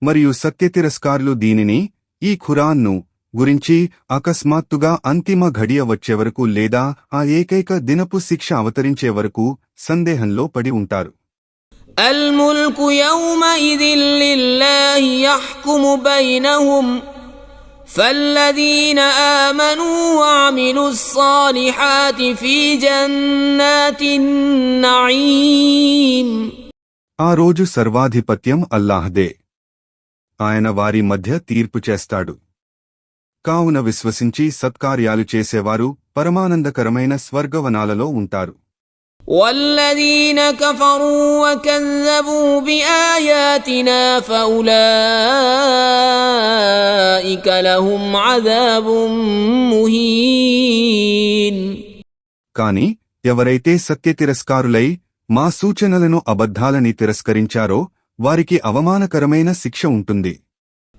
మరియు సత్యతిరస్కారులు దీనిని ఈ ఖురాన్ను గురించి అకస్మాత్తుగా అంతిమ ఘడియ వచ్చేవరకు లేదా ఆ ఏకైక దినపు శిక్ష అవతరించే వరకు సందేహంలో పడి ఉంటారు. الملك يومئذ لله يحكم بينهم فالذين آمنوا وعملوا الصالحات في جنات النعيم. ఆ రోజు సర్వాధిపత్యం అల్లాహ్దే. ఆయన వారి మధ్య తీర్పు చేస్తాడు. కావున విశ్వసించి సత్కార్యాలు చేసేవారు పరమానందకరమైన స్వర్గవనాలలో ఉంటారు. والذين كفروا وكذبوا بآياتنا فأولئك لهم عذاب مهين. కాని ఎవరైతే సత్యతిరస్కారులై మా సూచనలను అబద్ధాలని తిరస్కరించారో వారికి అవమానకరమైన శిక్ష ఉంటుంది.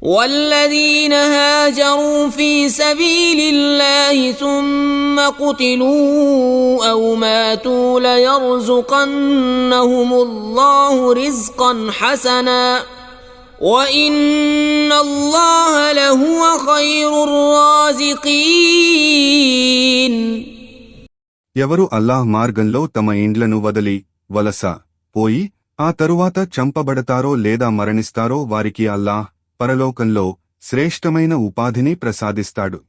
والذين هاجروا في سبيل الله ثم قتلوا أو ماتوا ليرزقنهم الله رزقا حسنا وإن الله لهو خير الرازقين. ఎవరు అల్లాహ్ మార్గంలో తమ ఇండ్లను వదిలి వలస పోయి ఆ తరువాత చంపబడతారో లేదా మరణిస్తారో వారికి అల్లాహ్ పరలోకంలో శ్రేష్టమైన ఉపాధిని ప్రసాదిస్తాడు.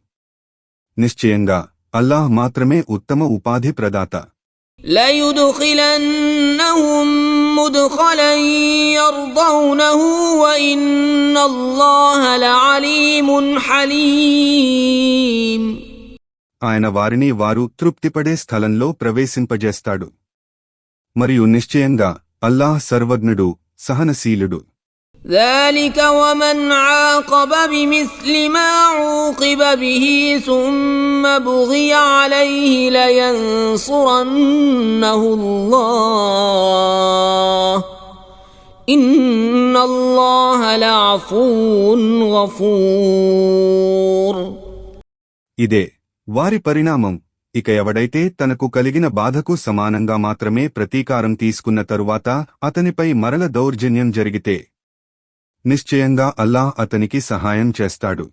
నిశ్చయంగా అల్లాహ్ మాత్రమే ఉత్తమ ఉపాధి ప్రదాత. لَيُدْخِلَنَّهُمْ مُدْخَلًا يَرْضَوْنَهُ وَإِنَّ اللَّهَ لَعَلِيمٌ حَلِيمٌ. ఆయన వారిని వారు తృప్తిపడే స్థలంలో ప్రవేశింపజేస్తాడు. మరియు నిశ్చయంగా అల్లాహ్ సర్వజ్ఞుడు సహనశీలుడు. ذلك ومن عاقب بمثل ما عوقب به ثم بغي عليه لينصرنه الله إن الله لعفو غفور. ఇదే వారి పరిణామం. ఇక ఎవడైతే తనకు కలిగిన బాధకు సమానంగా మాత్రమే ప్రతీకారం తీసుకున్న తరువాత అతనిపై మరల దౌర్జన్యం జరిగితే నిశ్చయంగా అల్లాహ్ అతనికి సహాయం చేస్తాడు.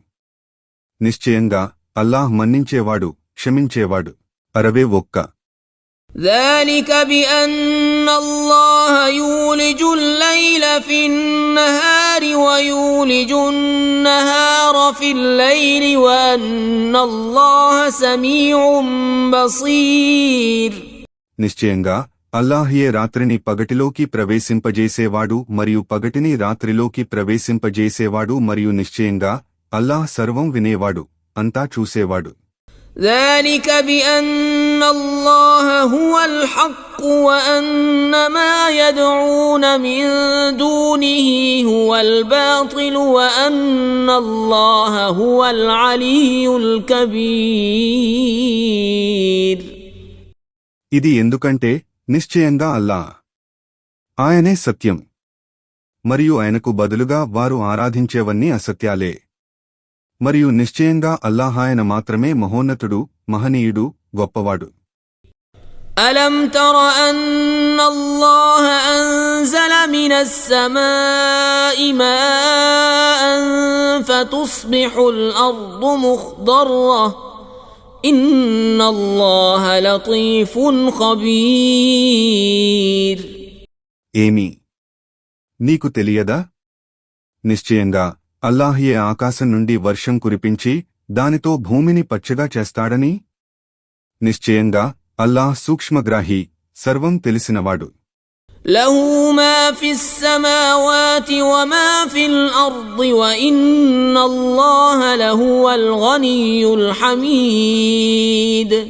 నిశ్చయంగా అల్లాహ్ మన్నించేవాడు క్షమించేవాడు. 61 ذلك بأن الله يولج الليل في النهار ويولج النهار في الليل وأن الله سميع بصير. నిశ్చయంగా అల్లాహ్యే రాత్రిని పగటిలోకి ప్రవేశింపజేసేవాడు మరియు పగటిని రాత్రిలోకి ప్రవేశింపజేసేవాడు మరియు నిశ్చయంగా అల్లాహ్ సర్వం వినేవాడు అంతా చూసేవాడు. ذلك بأن الله هو الحق وأن ما يدعون من دونه هو الباطل وأن الله هو العلي الكبير. ఇది ఎందుకంటే నిశ్చయంగా అల్లాహ్ ఆయనే సత్యం మరియు ఆయనకు బదులుగా వారు ఆరాధించేవన్నీ అసత్యాలే. మరియు నిశ్చయంగా అల్లాహ్ ఆయన మాత్రమే మహోన్నతుడు మహనీయుడు గొప్పవాడు. ألم تر أن الله أنزل من السماء ماء فتصبح الأرض مخضرة إن الله لطيف خبير. ఏమీ నీకు తెలియదా? నిశ్చయంగా అల్లాహ్యే ఆకాశం నుండి వర్షం కురిపించి దానితో భూమిని పచ్చగా చేస్తాడని. నిశ్చయంగా అల్లాహ్ సూక్ష్మగ్రాహి సర్వం తెలిసినవాడు. له ما في السماوات وما في الأرض وإن الله لهو الغني الحميد.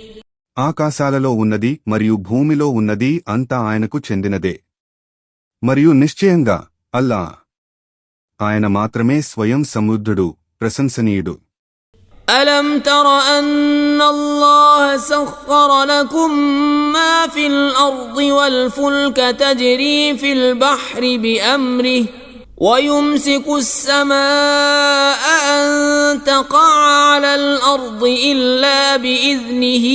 ఆకాశాలలో ఉన్నది మరియు భూమిలో ఉన్నది అంతా ఆయనకు చెందినదే. మరియు నిశ్చయంగా అల్లా ఆయన మాత్రమే స్వయం సమృద్ధుడు, ప్రశంసనీయుడు. ألم تر أن الله سخر لكم ما في الأرض والفلك تجري في البحر بأمره ويمسك السماء أن تقع على الأرض إلا بإذنه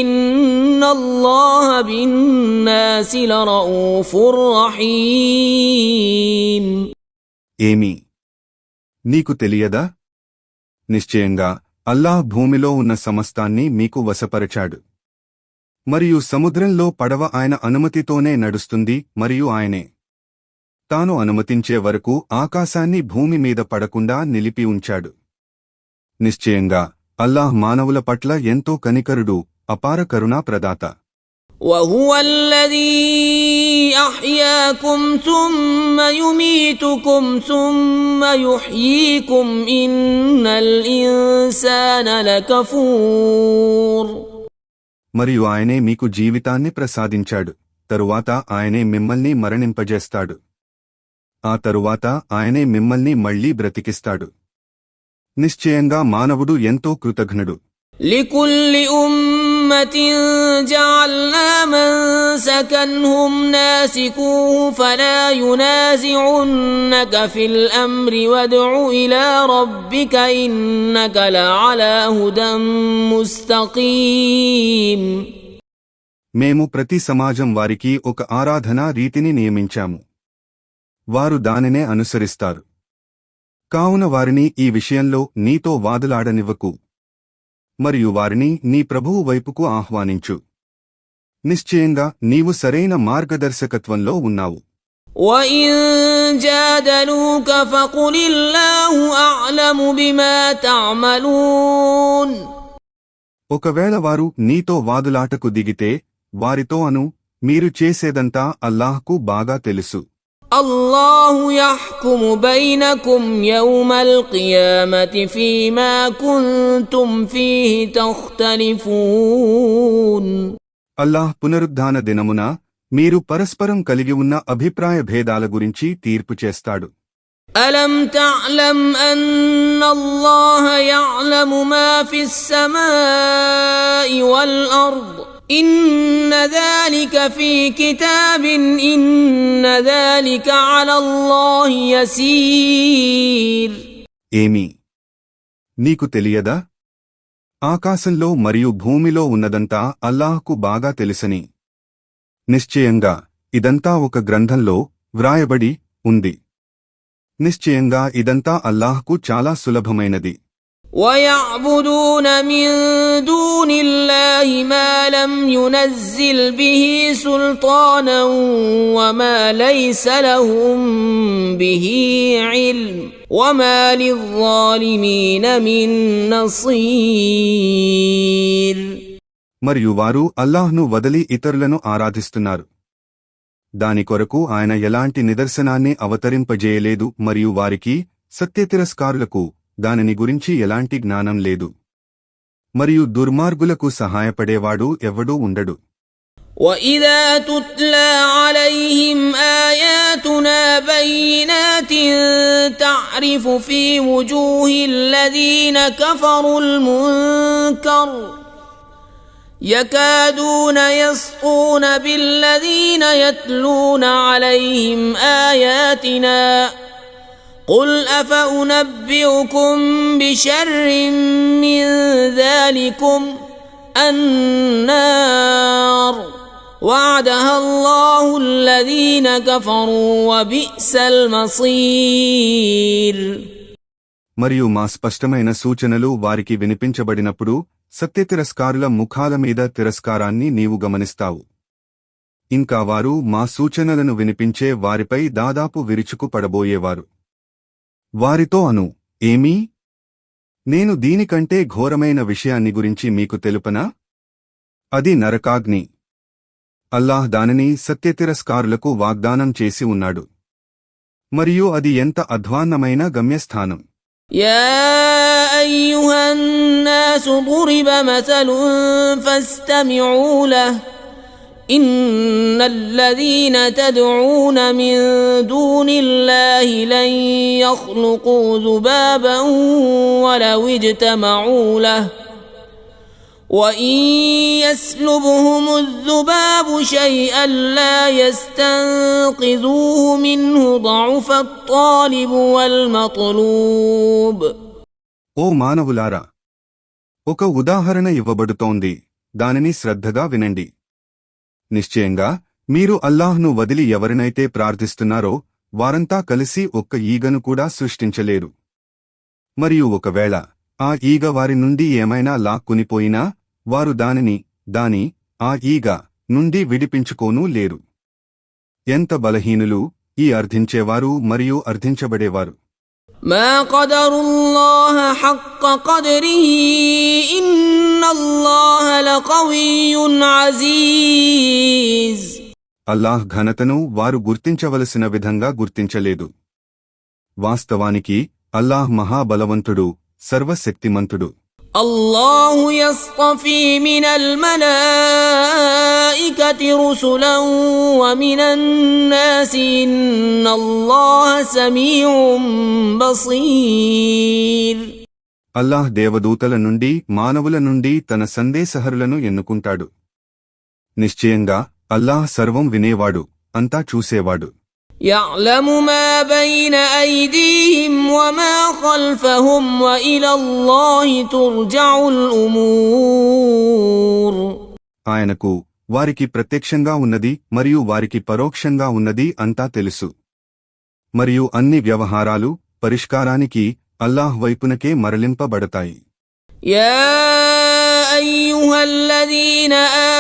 إن الله بالناس لرؤوف رحيم. ఏమి నీకు తెలియదా? నిశ్చయంగా అల్లాహ్ భూమిలో ఉన్న సమస్తాన్ని మీకు వశపరచాడు. మరియు సముద్రంలో పడవ ఆయన అనుమతితోనే నడుస్తుంది మరియు ఆయనే తాను అనుమతించే వరకు ఆకాశాన్ని భూమి మీద పడకుండా నిలిపి ఉంచాడు. నిశ్చయంగా అల్లాహ్ మానవుల పట్ల ఎంతో కనికరుడు, అపార కరుణా ప్రదాత. وهو الذي أحياكم ثم يميتكم ثم يحييكم إن الإنسان لكفور. మరియు ఆయనే మీకు జీవితాన్ని ప్రసాదించాడు, తరువాత ఆయనే మిమ్మల్ని మరణింపజేస్తాడు, ఆ తరువాత ఆయనే మిమ్మల్ని మళ్లీ బ్రతికిస్తాడు. నిశ్చయంగా మానవుడు ఎంతో కృతజ్ఞుడు. لكل أمة جعلنا منسكا هم ناسكوه فلا ينازعنك في الأمر وادع إلى ربك إنك لعلى هدى مستقيم. మేము ప్రతి సమాజం వారికి ఒక ఆరాధనా రీతిని నియమించాము, వారు దానినే అనుసరిస్తారు. కావున వారిని ఈ విషయంలో నీతో వాదులాడనివ్వకు, మరియు వారిని నీ ప్రభువు వైపుకు ఆహ్వానించు. నిశ్చయంగా నీవు సరైన మార్గదర్శకత్వంలో ఉన్నావు. وَإِن جَادَلُوكَ فَقُلِ اللَّهُ أَعْلَمُ بِمَا تَعْمَلُونَ. ఒకవేళ వారు నీతో వాదులాటకు దిగితే వారితో అను, మీరు చేసేదంతా అల్లాహ్కు బాగా తెలుసు. الله يحكم بينكم يوم القيامة فيما كنتم فيه تختلفون. అల్లాహ్ పునరుద్ధాన దినమున మీరు పరస్పరం కలిగి ఉన్న అభిప్రాయ భేదాల గురించి తీర్పు చేస్తాడు. ألم تعلم أن الله يعلم ما في السماء والأرض إن ذلك في كتاب إن ذلك على الله يسير. ఏమి నీకు తెలియదా? ఆకాశంలో మరియు భూమిలో ఉన్నదంతా అల్లాహ్కు బాగా తెలుసని. నిశ్చయంగా ఇదంతా ఒక గ్రంథంలో వ్రాయబడి ఉంది. నిశ్చయంగా ఇదంతా అల్లాహ్కు చాలా సులభమైనది. ويعبدون من دون الله ما لم ينزل به سلطانا وما ليس لهم به علم وما للظالمين من نصير. మరియు వారు అల్లాహ్ను వదిలి ఇతరులను ఆరాధిస్తున్నారు, దాని కొరకు ఆయన ఎలాంటి నిదర్శనాన్ని అవతరింపజేయలేదు మరియు వారికి సత్యతిరస్కారులకు దానిని గురించి ఎలాంటి జ్ఞానం లేదు. మరియు దుర్మార్గులకు సహాయపడేవాడు ఎవడూ ఉండడు. وَإِذَا تُتْلَى عَلَيْهِمْ آيَاتُنَا بَيِّنَاتٍ تَعْرِفُ فِي وُجُوهِ الَّذِينَ كَفَرُوا الْمُنكَرَ يَكَادُونَ يَسْطُونَ بِالَّذِينَ يَتْلُونَ عَلَيْهِمْ آيَاتِنَا قُلْ أَفَأُنَبِّئُكُم بِشَرٍّ مِّن ذَلِكُمْ النَّارُ وَعَدَهَا اللَّهُ الَّذِينَ كَفَرُوا وَبِئْسَ الْمَصِيرُ. మరియు మా స్పష్టమైన సూచనలు వారికి వినిపించబడినప్పుడు సత్యతిరస్కారుల ముఖాల మీద తిరస్కారాన్ని నీవు గమనిస్తావు. ఇంకా వారు మా సూచనలను వినిపించే వారిపై దాదాపు విరుచుకు పడబోయేవారు. వారితో అను, ఏమీ నేను దీనికంటే ఘోరమైన విషయాన్ని గురించి మీకు తెలుపనా? అది నరకాగ్ని. అల్లాహ్ దానిని సత్యతిరస్కారులకు వాగ్దానం చేసి ఉన్నాడు. మరియు అది ఎంత అధ్వాన్నమైన గమ్యస్థానం. يا أيها الناس ضرب مثل فاستمعوا له إن الذين تدعون من دون الله لن يخلقوا ذبابا ولو اجتمعوا له وإن يسلبهم الذباب شيئا لا يستنقذوه منه ضعف الطالب والمطلوب. ఓ మానవులారా, ఒక ఉదాహరణ ఇవ్వబడుతోంది, దానిని శ్రద్ధగా వినండి. నిశ్చయంగా మీరు అల్లాహ్ను వదిలి ఎవరినైతే ప్రార్థిస్తున్నారో వారంతా కలిసి ఒక్క ఈగను కూడా సృష్టించలేరు. మరియు ఒకవేళ ఆ ఈగ వారి నుండి ఏమైనా లాక్కునిపోయినా వారు ఆ ఈగ నుండి విడిపించుకోనూ లేరు. ఎంత బలహీనులు ఈ అర్థించేవారు మరియు అర్థించబడేవారు. ما قدر الله حق قدره إن الله لقوي عزيز. అల్లాహ్ ఘనతను వారు గుర్తించవలసిన విధంగా గుర్తించలేదు. వాస్తవానికి అల్లాహ్ మహాబలవంతుడు, సర్వశక్తిమంతుడు. الله يصطفي من الملائكة رسلا ومن الناس إن الله سميع بصير. అల్లాహ్ దేవదూతల నుండి మానవుల నుండి తన సందేశహరులను ఎన్నుకుంటాడు. నిశ్చయంగా అల్లాహ్ సర్వం వినేవాడు, అంతా చూసేవాడు. يعلم ما بين أيديهم وما خلفهم وإلى الله ترجع الأمور. ఆయనకు వారికి ప్రత్యక్షంగా ఉన్నది మరియు వారికి పరోక్షంగా ఉన్నది అంతా తెలుసు. మరియు అన్ని వ్యవహారాలు పరిష్కారానికి అల్లాహ్ వైపునకే మరలింపబడతాయి. يا أيها الذين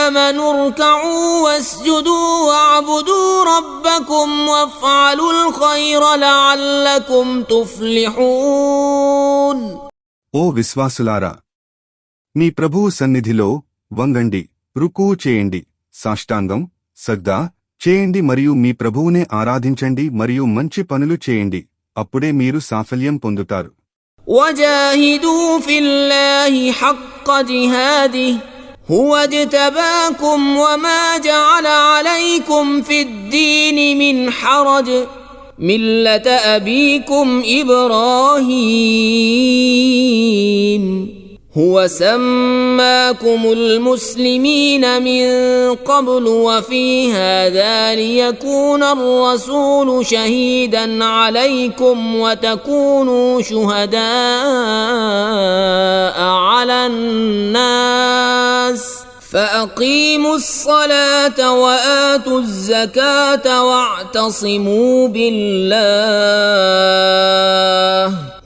آمنوا اركعوا واسجدوا واعبدوا ربكم وافعلوا الخير لعلكم تفلحون. ఓ విశ్వాసులారా, మీ ప్రభువు సన్నిధిలో వంగండి, రుకూ చేయండి, సాష్టాంగం సజ్దా చేయండి మరియు మీ ప్రభువునే ఆరాధించండి మరియు మంచి పనులు చేయండి, అప్పుడే మీరు సాఫల్యం పొందుతారు. وجاهدوا في الله حق جهاده هو اجتباكم وما جعل عليكم في الدين من حرج ملة أبيكم إبراهيم هو سماكم المسلمين من قبل وفي هذا ليكون الرسول شهيدا عليكم وتكونوا شهداء على الناس فأقيموا الصلاة وآتوا الزكاة واعتصموا بالله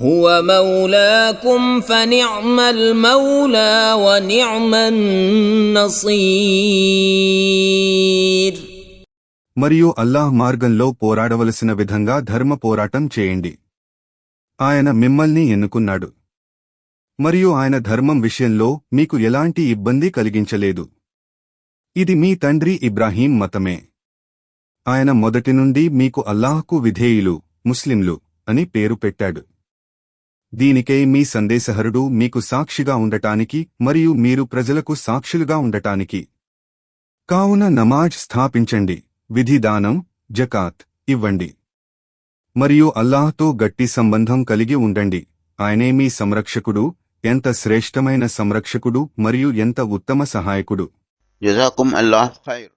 هو مولاكم فنعم المولى ونعم النصير. మరియు అల్లాహ్ మార్గంలో పోరాడవలసిన విధంగా ధర్మ పోరాటం చేయండి. ఆయన మిమ్మల్ని ఎన్నుకున్నాడు మరియు ఆయన ధర్మం విషయంలో మీకు ఎలాంటి ఇబ్బంది కలిగించలేదు. ఇది మీ తండ్రి ఇబ్రాహీం మతమే. ఆయన మొదటి నుండి మీకు అల్లాహ్కు విధేయులు, ముస్లింలు అని పేరు పెట్టాడు. దీనికై మీ సందేశహరుడు మీకు సాక్షిగా ఉండటానికి మరియు మీరు ప్రజలకు సాక్షులుగా ఉండటానికి. కావున నమాజ్ స్థాపించండి, విధిదానం జకాత్ ఇవ్వండి మరియు అల్లాహ్తో గట్టి సంబంధం కలిగి ఉండండి. ఆయనే మీ సంరక్షకుడు, ఎంత శ్రేష్టమైన సంరక్షకుడు మరియు ఎంత ఉత్తమ సహాయకుడు. జజాకుం అల్లాహ్ ఖైర్.